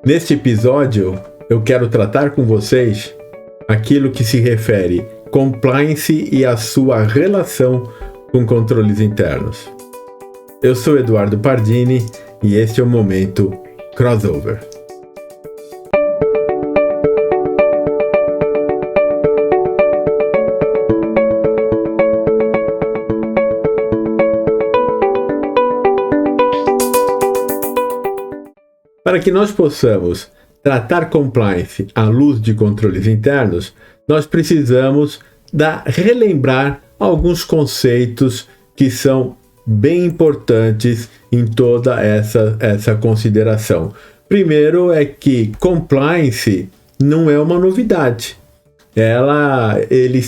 Neste episódio, eu quero tratar com vocês aquilo que se refere compliance e a sua relação com controles internos. Eu sou Eduardo Pardini e este é o Momento Crossover. Para que nós possamos tratar compliance à luz de controles internos, nós precisamos relembrar alguns conceitos que são bem importantes em toda essa consideração. Primeiro que compliance não é uma novidade. Ele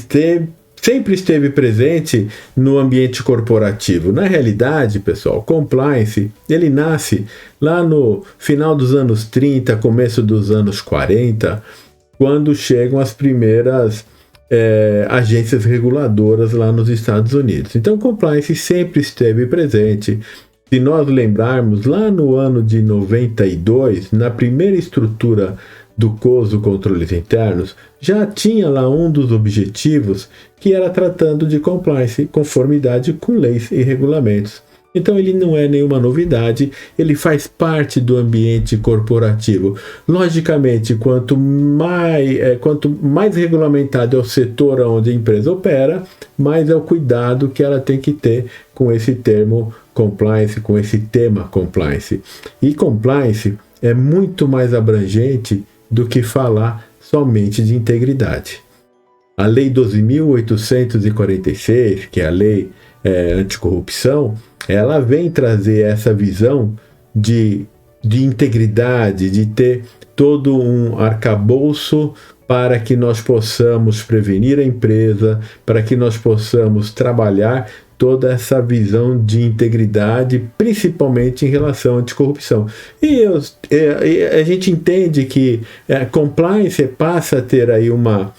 sempre esteve presente no ambiente corporativo. Na realidade, pessoal, compliance, ele nasce lá no final dos anos 30, começo dos anos 40, quando chegam as primeiras agências reguladoras lá nos Estados Unidos. Então, compliance sempre esteve presente. Se nós lembrarmos, lá no ano de 92, na primeira estrutura do COSO Controles Internos, já tinha lá um dos objetivos que era tratando de compliance, conformidade com leis e regulamentos. Então ele não é nenhuma novidade, ele faz parte do ambiente corporativo. Logicamente, quanto mais regulamentado é o setor onde a empresa opera, mais é o cuidado que ela tem que ter com esse termo compliance, com esse tema compliance. E compliance é muito mais abrangente do que falar somente de integridade. A Lei 12.846, que é a lei anticorrupção, ela vem trazer essa visão de integridade, de ter todo um arcabouço para que nós possamos prevenir a empresa, para que nós possamos trabalhar toda essa visão de integridade, principalmente em relação à anticorrupção. E a gente entende que compliance passa a ter aí uma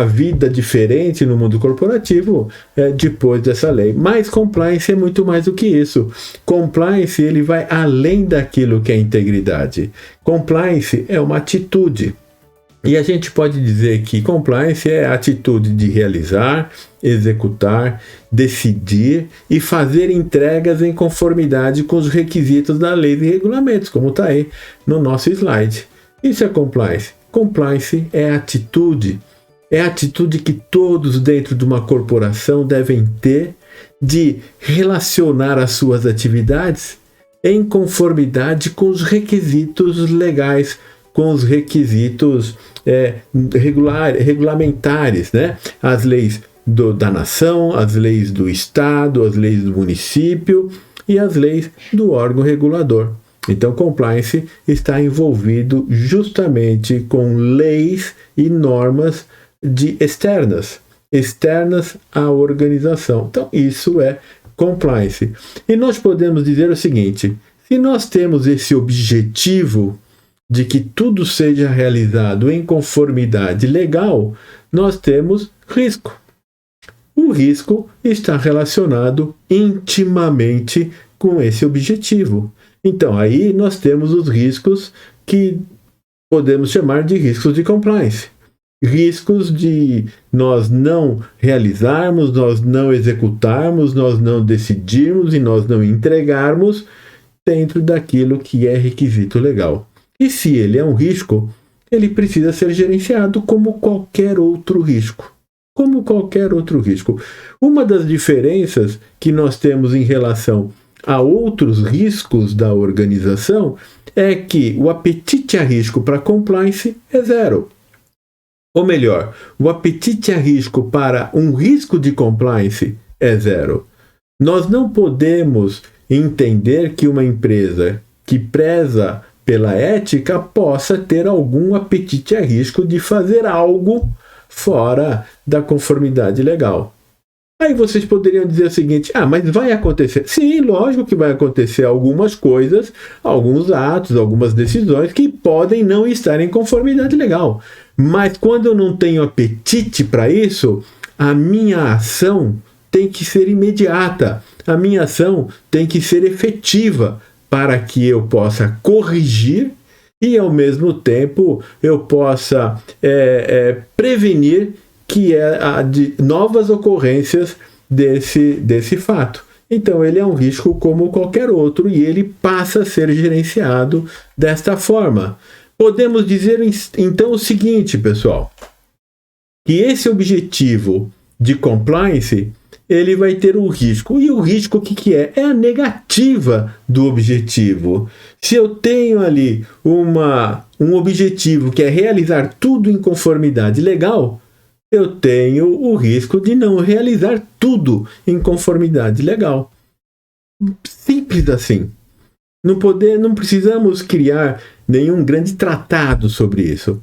vida diferente no mundo corporativo depois dessa lei. Mas compliance é muito mais do que isso. Compliance ele vai além daquilo que é integridade. Compliance é uma atitude. E a gente pode dizer que compliance é a atitude de realizar, executar, decidir e fazer entregas em conformidade com os requisitos da lei e regulamentos, como está aí no nosso slide. Isso é compliance. Compliance é atitude. É a atitude que todos dentro de uma corporação devem ter de relacionar as suas atividades em conformidade com os requisitos legais, com os requisitos regulamentares, né? As leis da nação, as leis do estado, as leis do município e as leis do órgão regulador. Então, compliance está envolvido justamente com leis e normas externas à organização. Então, isso é compliance. E nós podemos dizer o seguinte: se nós temos esse objetivo de que tudo seja realizado em conformidade legal, nós temos risco. O risco está relacionado intimamente com esse objetivo. Então, aí nós temos os riscos que podemos chamar de riscos de compliance. Riscos de nós não realizarmos, nós não executarmos, nós não decidirmos e nós não entregarmos dentro daquilo que é requisito legal. E se ele é um risco, ele precisa ser gerenciado como qualquer outro risco. Como qualquer outro risco. Uma das diferenças que nós temos em relação a outros riscos da organização é que o apetite a risco para compliance é zero. Ou melhor, o apetite a risco para um risco de compliance é zero. Nós não podemos entender que uma empresa que preza pela ética possa ter algum apetite a risco de fazer algo fora da conformidade legal. Aí vocês poderiam dizer o seguinte: mas vai acontecer. Sim, lógico que vai acontecer algumas coisas, alguns atos, algumas decisões que podem não estar em conformidade legal. Mas quando eu não tenho apetite para isso, a minha ação tem que ser imediata. A minha ação tem que ser efetiva para que eu possa corrigir e, ao mesmo tempo, eu possa prevenir que de novas ocorrências desse fato. Então, ele é um risco como qualquer outro e ele passa a ser gerenciado desta forma. Podemos dizer, então, o seguinte, pessoal, que esse objetivo de compliance, ele vai ter um risco. E o risco, o que é? É a negativa do objetivo. Se eu tenho ali um objetivo que é realizar tudo em conformidade legal, eu tenho o risco de não realizar tudo em conformidade legal. Simples assim. Não precisamos criar nenhum grande tratado sobre isso.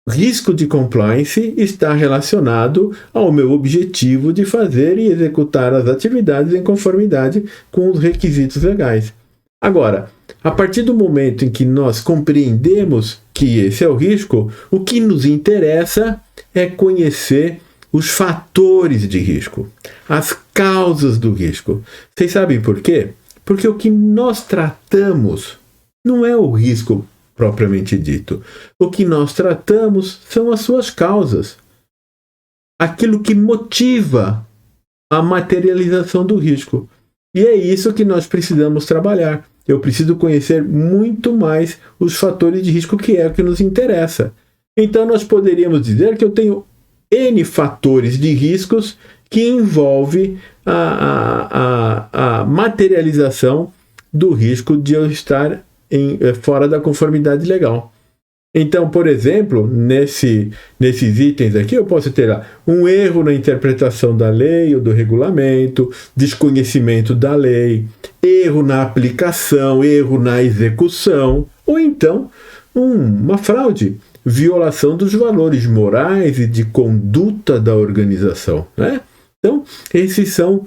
Risco de compliance está relacionado ao meu objetivo de fazer e executar as atividades em conformidade com os requisitos legais. Agora, a partir do momento em que nós compreendemos que esse é o risco, o que nos interessa é conhecer os fatores de risco, as causas do risco. Vocês sabem por quê? Porque o que nós tratamos não é o risco propriamente dito. O que nós tratamos são as suas causas. Aquilo que motiva a materialização do risco. E é isso que nós precisamos trabalhar. Eu preciso conhecer muito mais os fatores de risco, que é o que nos interessa. Então, nós poderíamos dizer que eu tenho N fatores de riscos que envolvem a materialização do risco de eu estar fora da conformidade legal. Então, por exemplo, nesses itens aqui, eu posso ter um erro na interpretação da lei ou do regulamento, desconhecimento da lei, erro na aplicação, erro na execução, ou então uma fraude, violação dos valores morais e de conduta da organização, né? Então, esses são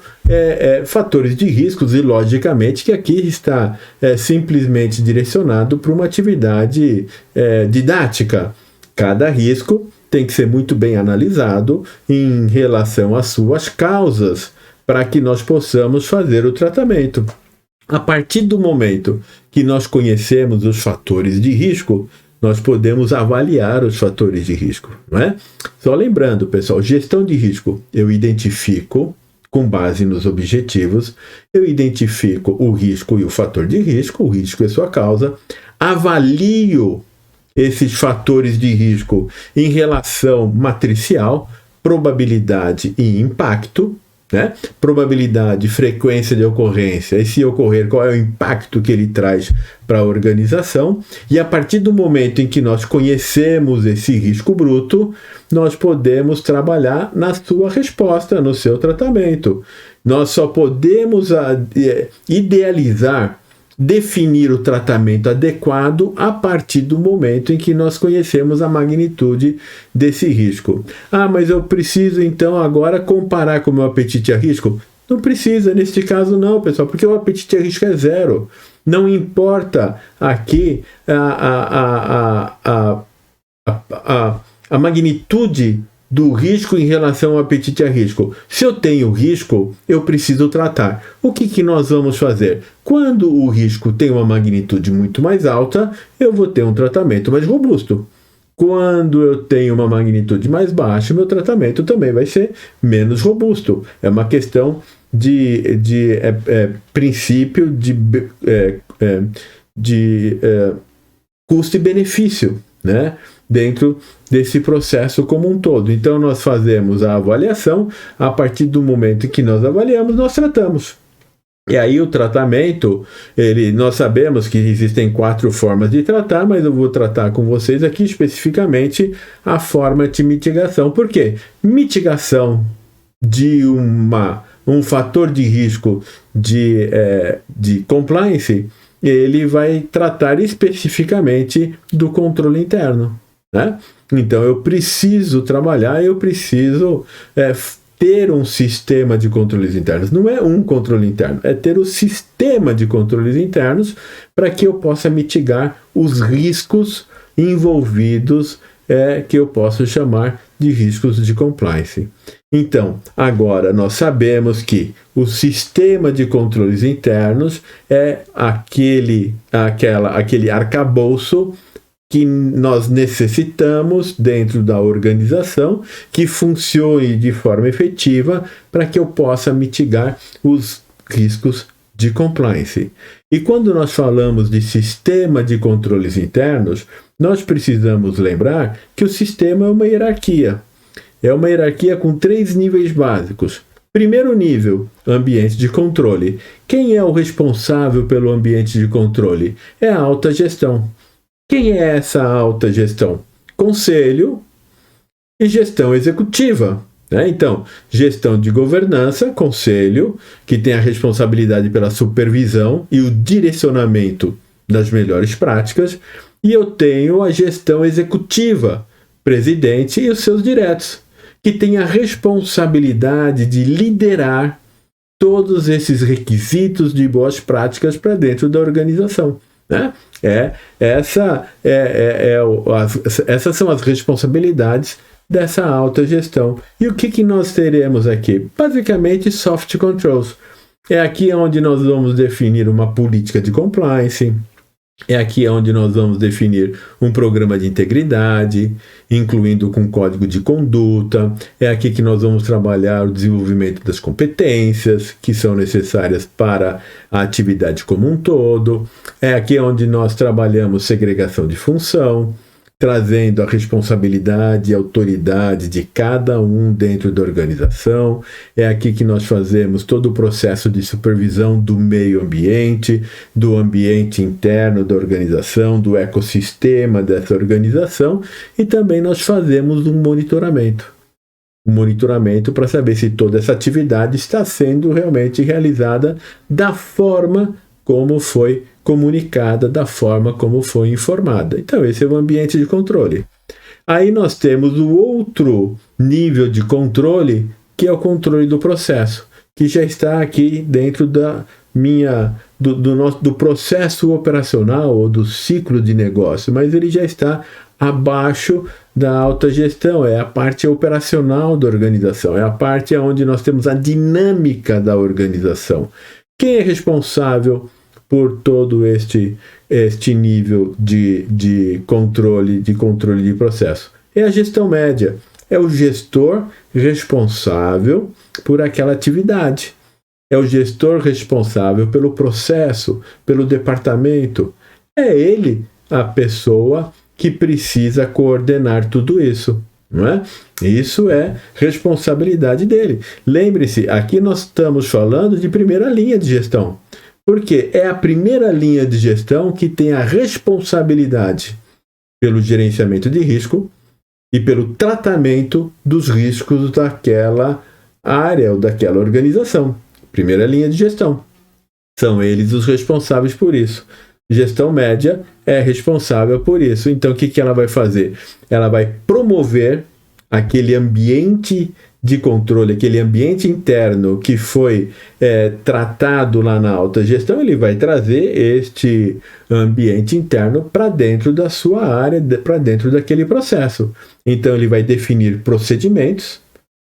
fatores de riscos e, logicamente, que aqui está simplesmente direcionado para uma atividade didática. Cada risco tem que ser muito bem analisado em relação às suas causas, para que nós possamos fazer o tratamento. A partir do momento que nós conhecemos os fatores de risco, nós podemos avaliar os fatores de risco, não é? Só lembrando, pessoal, gestão de risco, eu identifico, com base nos objetivos, eu identifico o risco e o fator de risco, o risco e sua causa, avalio esses fatores de risco em relação matricial, probabilidade e impacto, né? Probabilidade, frequência de ocorrência, e se ocorrer, qual é o impacto que ele traz para a organização. E a partir do momento em que nós conhecemos esse risco bruto, nós podemos trabalhar na sua resposta, no seu tratamento. Nós só podemos idealizar, definir o tratamento adequado a partir do momento em que nós conhecemos a magnitude desse risco. Mas eu preciso então agora comparar com o meu apetite a risco? Não precisa, neste caso não, pessoal, porque o apetite a risco é zero. Não importa aqui a magnitude do risco em relação ao apetite a risco. Se eu tenho risco, eu preciso tratar. O que nós vamos fazer? Quando o risco tem uma magnitude muito mais alta, eu vou ter um tratamento mais robusto. Quando eu tenho uma magnitude mais baixa, meu tratamento também vai ser menos robusto. É uma questão de princípio de custo e benefício, né? Dentro desse processo como um todo. Então, nós fazemos a avaliação, a partir do momento em que nós avaliamos, nós tratamos. E aí o tratamento, nós sabemos que existem 4 formas de tratar, mas eu vou tratar com vocês aqui especificamente a forma de mitigação. Por quê? Mitigação de um fator de risco de compliance, ele vai tratar especificamente do controle interno, né? Então, eu preciso trabalhar, eu preciso ter um sistema de controles internos. Não é um controle interno, é ter o sistema de controles internos para que eu possa mitigar os riscos envolvidos que eu posso chamar de riscos de compliance. Então, agora nós sabemos que o sistema de controles internos é aquele arcabouço que nós necessitamos dentro da organização que funcione de forma efetiva para que eu possa mitigar os riscos de compliance. E quando nós falamos de sistema de controles internos, nós precisamos lembrar que o sistema é uma hierarquia. É uma hierarquia com 3 níveis básicos. Primeiro nível, ambiente de controle. Quem é o responsável pelo ambiente de controle? É a alta gestão. Quem é essa alta gestão? Conselho e gestão executiva. Então, gestão de governança, conselho, que tem a responsabilidade pela supervisão e o direcionamento das melhores práticas. E eu tenho a gestão executiva, presidente e os seus diretos, que tem a responsabilidade de liderar todos esses requisitos de boas práticas para dentro da organização. Essas são as responsabilidades dessa alta gestão. E o que nós teremos aqui? Basicamente, soft controls. É aqui onde nós vamos definir uma política de compliance. É aqui onde nós vamos definir um programa de integridade, incluindo com código de conduta. É aqui que nós vamos trabalhar o desenvolvimento das competências que são necessárias para a atividade como um todo. É aqui onde nós trabalhamos segregação de função, trazendo a responsabilidade e autoridade de cada um dentro da organização. É aqui que nós fazemos todo o processo de supervisão do meio ambiente, do ambiente interno da organização, do ecossistema dessa organização, e também nós fazemos um monitoramento. Um monitoramento para saber se toda essa atividade está sendo realmente realizada da forma como foi comunicada, da forma como foi informada. Então, esse é o ambiente de controle. Aí nós temos o outro nível de controle, que é o controle do processo, que já está aqui dentro do processo operacional ou do ciclo de negócio, mas ele já está abaixo da alta gestão, é a parte operacional da organização, é a parte onde nós temos a dinâmica da organização. Quem é responsável por todo este nível de controle de processo? É a gestão média, é o gestor responsável por aquela atividade, é o gestor responsável pelo processo, pelo departamento, é ele a pessoa que precisa coordenar tudo isso. Não é? Isso é responsabilidade dele. Lembre-se, aqui nós estamos falando de primeira linha de gestão. Porque é a primeira linha de gestão que tem a responsabilidade pelo gerenciamento de risco e pelo tratamento dos riscos daquela área ou daquela organização. Primeira linha de gestão. São eles os responsáveis por isso. Gestão média é responsável por isso. Então, o que ela vai fazer? Ela vai promover aquele ambiente de controle, aquele ambiente interno que foi tratado lá na alta gestão. Ele vai trazer este ambiente interno para dentro da sua área, para dentro daquele processo. Então, ele vai definir procedimentos,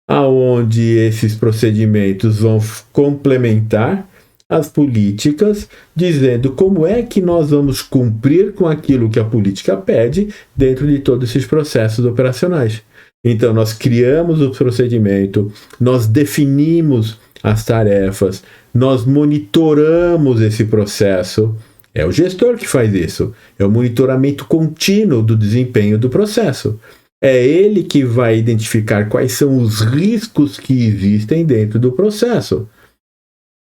aonde esses procedimentos vão complementar as políticas, dizendo como é que nós vamos cumprir com aquilo que a política pede dentro de todos esses processos operacionais. Então, nós criamos o procedimento, nós definimos as tarefas, nós monitoramos esse processo. É o gestor que faz isso. É o monitoramento contínuo do desempenho do processo. É ele que vai identificar quais são os riscos que existem dentro do processo,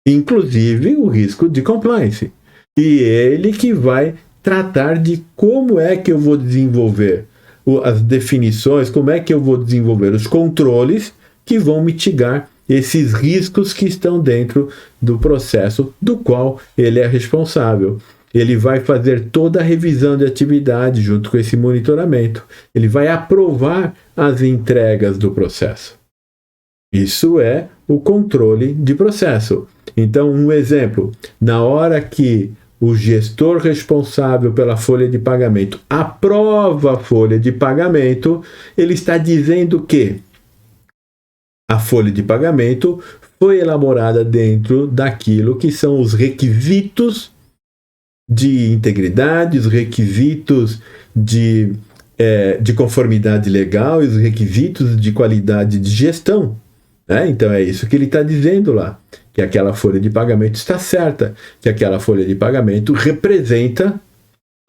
inclusive o risco de compliance. E ele que vai tratar de como é que eu vou desenvolver as definições, como é que eu vou desenvolver os controles que vão mitigar esses riscos que estão dentro do processo do qual ele é responsável. Ele vai fazer toda a revisão de atividade junto com esse monitoramento. Ele vai aprovar as entregas do processo. Isso é o controle de processo. Então, um exemplo, na hora que o gestor responsável pela folha de pagamento aprova a folha de pagamento, ele está dizendo que a folha de pagamento foi elaborada dentro daquilo que são os requisitos de integridade, os requisitos de conformidade legal e os requisitos de qualidade de gestão. Então é isso que ele está dizendo lá, que aquela folha de pagamento está certa, que aquela folha de pagamento representa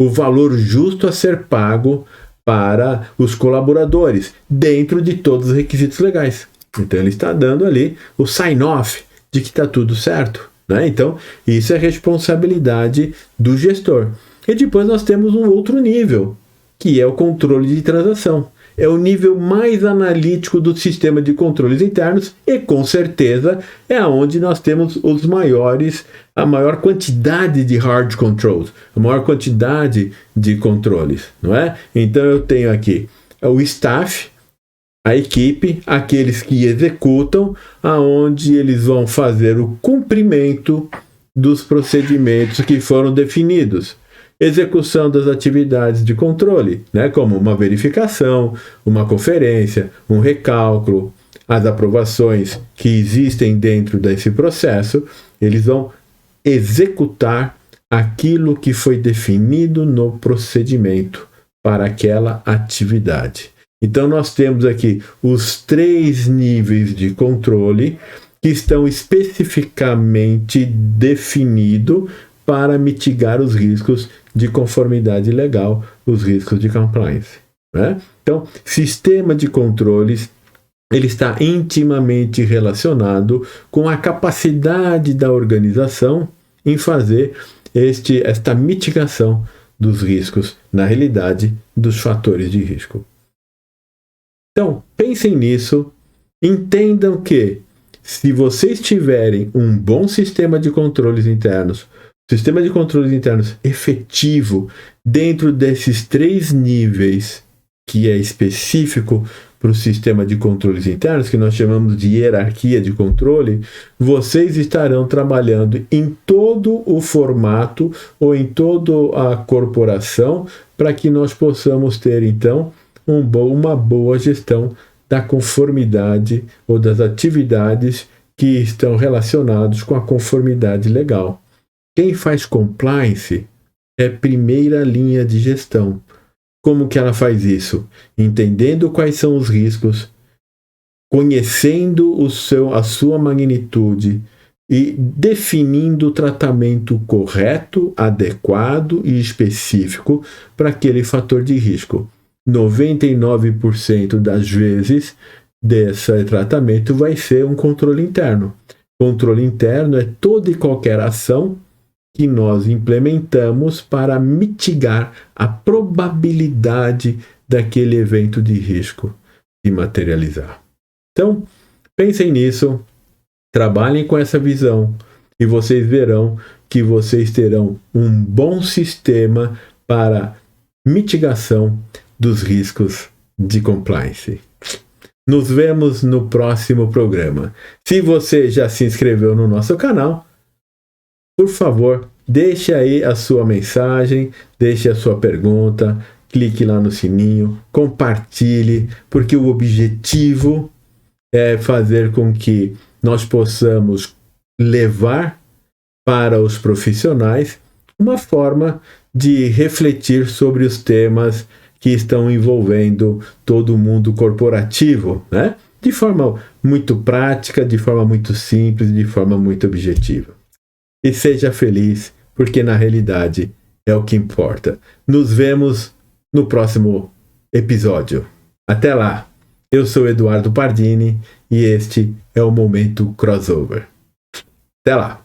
o valor justo a ser pago para os colaboradores, dentro de todos os requisitos legais. Então ele está dando ali o sign-off de que está tudo certo. Então isso é responsabilidade do gestor. E depois nós temos um outro nível, que é o controle de transação. É o nível mais analítico do sistema de controles internos e, com certeza, é onde nós temos a maior quantidade de hard controls, a maior quantidade de controles, não é? Então eu tenho aqui o staff, a equipe, aqueles que executam, aonde eles vão fazer o cumprimento dos procedimentos que foram definidos. Execução das atividades de controle, como uma verificação, uma conferência, um recálculo, as aprovações que existem dentro desse processo, eles vão executar aquilo que foi definido no procedimento para aquela atividade. Então nós temos aqui os 3 níveis de controle que estão especificamente definidos para mitigar os riscos de conformidade legal, os riscos de compliance. Então, sistema de controles, ele está intimamente relacionado com a capacidade da organização em fazer esta mitigação dos riscos, na realidade, dos fatores de risco. Então, pensem nisso, entendam que se vocês tiverem um bom sistema de controles internos efetivo dentro desses 3 níveis, que é específico para o sistema de controles internos, que nós chamamos de hierarquia de controle, vocês estarão trabalhando em todo o formato ou em toda a corporação para que nós possamos ter, então, uma boa gestão da conformidade ou das atividades que estão relacionadas com a conformidade legal. Quem faz compliance é primeira linha de gestão. Como que ela faz isso? Entendendo quais são os riscos, conhecendo a sua magnitude e definindo o tratamento correto, adequado e específico para aquele fator de risco. 99% das vezes desse tratamento vai ser um controle interno. Controle interno é toda e qualquer ação que nós implementamos para mitigar a probabilidade daquele evento de risco se materializar. Então, pensem nisso, trabalhem com essa visão e vocês verão que vocês terão um bom sistema para mitigação dos riscos de compliance. Nos vemos no próximo programa. Se você já se inscreveu no nosso canal, por favor, deixe aí a sua mensagem, deixe a sua pergunta, clique lá no sininho, compartilhe, porque o objetivo é fazer com que nós possamos levar para os profissionais uma forma de refletir sobre os temas que estão envolvendo todo o mundo corporativo, de forma muito prática, de forma muito simples, de forma muito objetiva. E seja feliz, porque na realidade é o que importa. Nos vemos no próximo episódio. Até lá! Eu sou Eduardo Pardini e este é o Momento Crossover. Até lá!